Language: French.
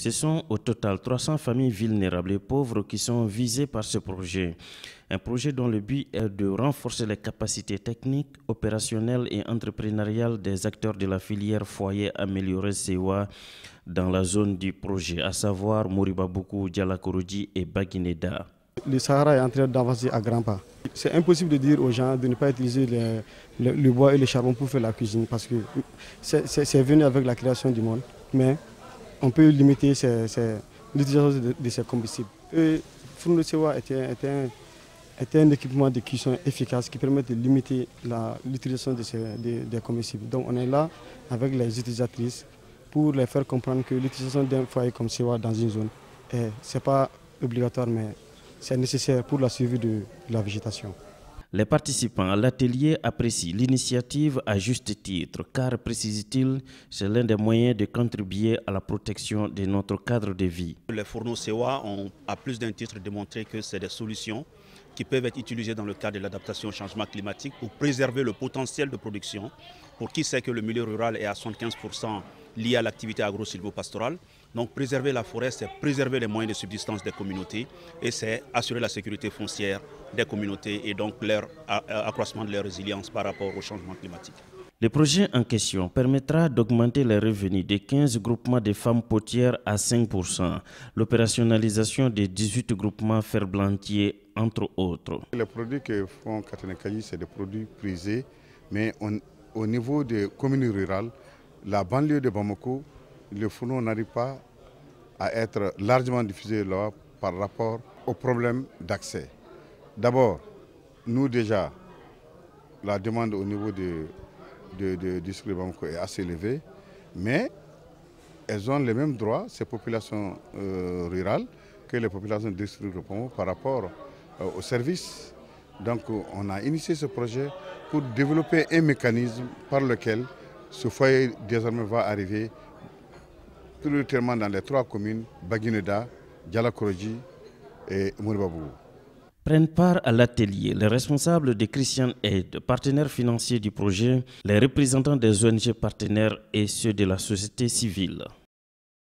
Ce sont au total 300 familles vulnérables et pauvres qui sont visées par ce projet. Un projet dont le but est de renforcer les capacités techniques, opérationnelles et entrepreneuriales des acteurs de la filière foyer amélioré Sewa dans la zone du projet, à savoir Moribabuku, Dialakoroji et Baguineda. Le Sahara est en train d'avancer à grands pas. C'est impossible de dire aux gens de ne pas utiliser le bois et le charbon pour faire la cuisine parce que c'est venu avec la création du monde. Mais on peut limiter l'utilisation de ces combustibles. Fourneau de Sewa est un équipement de cuisson efficace qui permet de limiter l'utilisation des combustibles. Donc on est là avec les utilisatrices pour les faire comprendre que l'utilisation d'un foyer comme Sewa dans une zone, ce n'est pas obligatoire, mais c'est nécessaire pour la survie de la végétation. Les participants à l'atelier apprécient l'initiative à juste titre, car, précise-t-il, c'est l'un des moyens de contribuer à la protection de notre cadre de vie. Les fourneaux Sewa ont à plus d'un titre démontré que c'est des solutions qui peuvent être utilisées dans le cadre de l'adaptation au changement climatique pour préserver le potentiel de production. Pour qui sait que le milieu rural est à 75% lié à l'activité agro-silvopastorale. Donc préserver la forêt, c'est préserver les moyens de subsistance des communautés et c'est assurer la sécurité foncière des communautés et donc leur accroissement de leur résilience par rapport au changement climatique. Le projet en question permettra d'augmenter les revenus de 15 groupements de femmes potières à 5%, l'opérationnalisation de 18 groupements ferblantiers, entre autres. Les produits que font Katanekayi, c'est des produits prisés, mais au niveau des communes rurales, la banlieue de Bamako, le fourneau n'arrive pas à être largement diffusé là par rapport aux problèmes d'accès. D'abord, nous déjà, la demande au niveau du district de Bamako est assez élevée, mais elles ont les mêmes droits, ces populations rurales, que les populations du district de Bamako par rapport aux services. Donc on a initié ce projet pour développer un mécanisme par lequel ce foyer désormais va arriver prioritairement dans les 3 communes, Baguineda, Dialakoroji et Moribabuku. Prennent part à l'atelier les responsables de Christian Aid, partenaires financiers du projet, les représentants des ONG partenaires et ceux de la société civile.